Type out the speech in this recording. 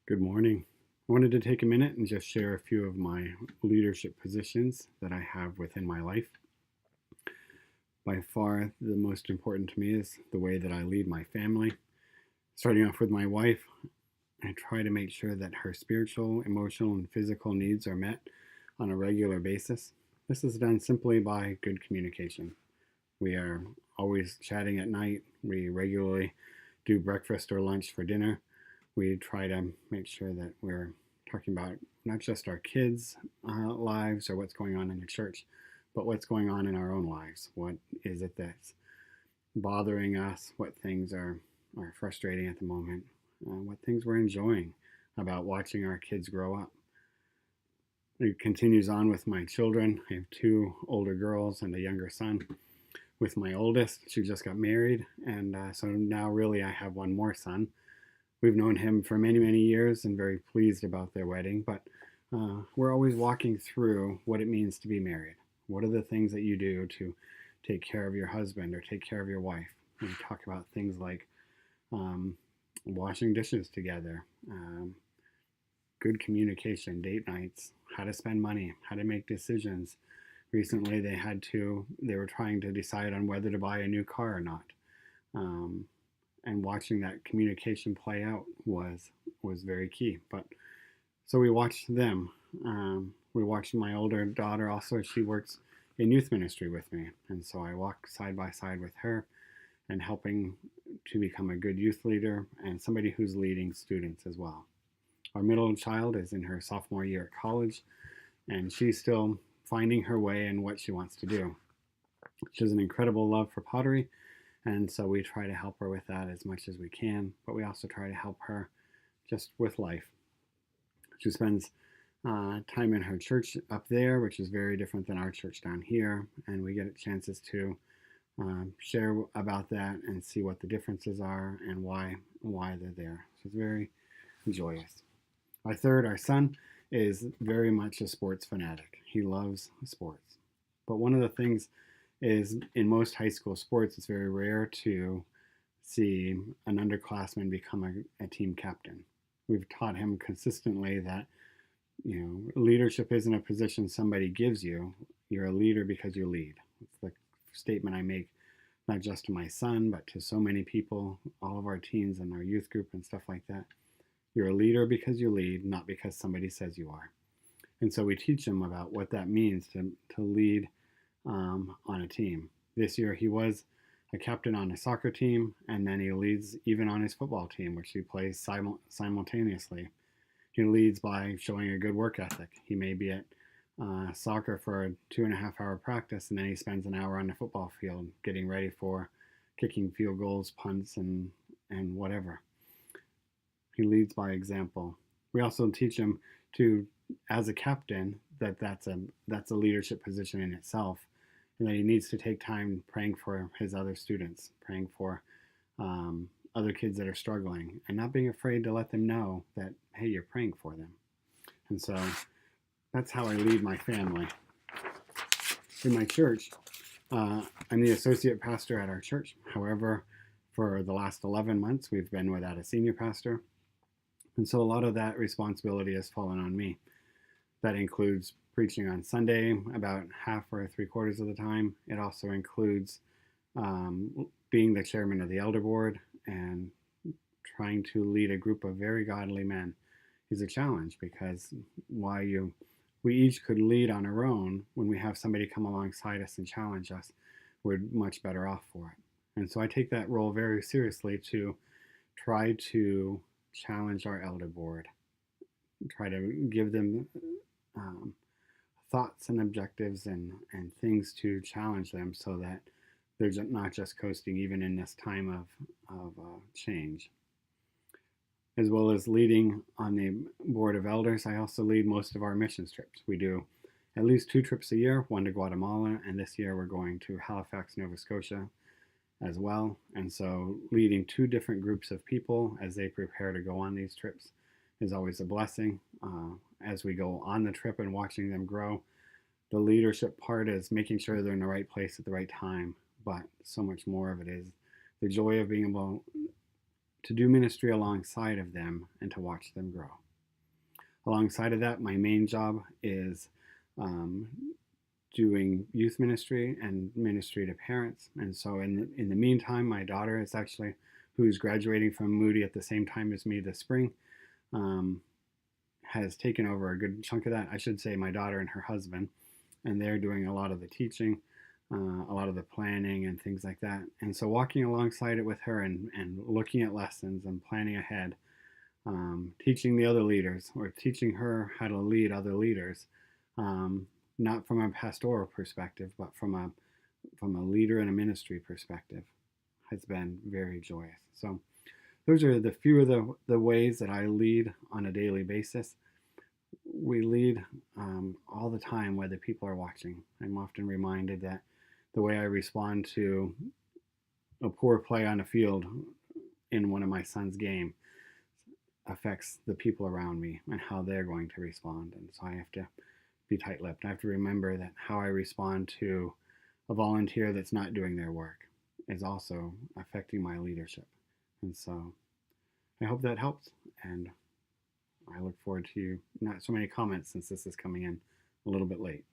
Good morning. I wanted to take a minute and just share a few of my leadership positions that I have within my life. By far, the most important to me is the way that I lead my family. Starting off with my wife, I try to make sure that her spiritual, emotional, and physical needs are met on a regular basis. This is done simply by good communication. We are always chatting at night. We regularly do breakfast or lunch for dinner. We try to make sure that we're talking about not just our kids' lives or what's going on in the church, but what's going on in our own lives. What is it that's bothering us? What things are frustrating at the moment? What things we're enjoying about watching our kids grow up. It continues on with my children. I have two older girls and a younger son. With my oldest, she just got married, and so now really I have one more son. We've known him for many, many years and very pleased about their wedding, but we're always walking through what it means to be married. What are the things that you do to take care of your husband or take care of your wife? We talk about things like washing dishes together, good communication, date nights, how to spend money, how to make decisions. Recently, they were trying to decide on whether to buy a new car or not. And watching that communication play out was very key. But so we watched them. We watched my older daughter also. She works in youth ministry with me, and so I walk side by side with her and helping to become a good youth leader and somebody who's leading students as well. Our middle child is in her sophomore year at college, and she's still finding her way in what she wants to do. She has an incredible love for pottery, and so we try to help her with that as much as we can, but we also try to help her just with life. She spends time in her church up there, which is very different than our church down here, and we get chances to share about that and see what the differences are and why they're there. So it's very joyous. Our son, is very much a sports fanatic. He loves sports. But one of the things is in most high school sports, it's very rare to see an underclassman become a team captain. We've taught him consistently that leadership isn't a position somebody gives you. You're a leader because you lead. It's the statement I make not just to my son, but to so many people, all of our teens and our youth group and stuff like that. You're a leader because you lead, not because somebody says you are. And so we teach him about what that means to lead on a team. This year he was a captain on a soccer team, and then he leads even on his football team, which he plays simultaneously. He leads by showing a good work ethic. He may be at soccer for a 2.5 hour practice, and then he spends an hour on the football field getting ready for kicking field goals, punts, and whatever. He leads by example. We also teach him to, as a captain, that's a leadership position in itself, and that he needs to take time praying for his other students, praying for other kids that are struggling, and not being afraid to let them know that, hey, you're praying for them. And so that's how I lead my family. In my church, I'm the associate pastor at our church. However, for the last 11 months, we've been without a senior pastor. And so a lot of that responsibility has fallen on me. That includes preaching on Sunday about half or 3/4 of the time. It also includes being the chairman of the elder board and trying to lead a group of very godly men is a challenge, because we each could lead on our own. When we have somebody come alongside us and challenge us, we're much better off for it. And so I take that role very seriously to try to challenge our elder board, try to give them thoughts and objectives and things to challenge them so that they're not just coasting even in this time of change. As well as leading on the board of elders, I also lead most of our missions trips. We do at least 2 trips a year, one to Guatemala, and this year we're going to Halifax, Nova Scotia as well. And so leading 2 different groups of people as they prepare to go on these trips is always a blessing. As we go on the trip and watching them grow, the leadership part is making sure they're in the right place at the right time, but so much more of it is the joy of being able to do ministry alongside of them and to watch them grow. Alongside of that, my main job is um, doing youth ministry and ministry to parents. And so in the meantime, my daughter is actually, who's graduating from Moody at the same time as me this spring, um, has taken over a good chunk of that. I should say my daughter and her husband, and they're doing a lot of the teaching, a lot of the planning and things like that. And so walking alongside it with her and looking at lessons and planning ahead, teaching the other leaders or teaching her how to lead other leaders, not from a pastoral perspective, but from a leader and a ministry perspective, has been very joyous. So those are the few of the ways that I lead on a daily basis. We lead all the time, whether people are watching. I'm often reminded that the way I respond to a poor play on a field in one of my son's game affects the people around me and how they're going to respond. And so I have to be tight-lipped. I have to remember that how I respond to a volunteer that's not doing their work is also affecting my leadership. And so I hope that helps, and I look forward to not so many comments since this is coming in a little bit late.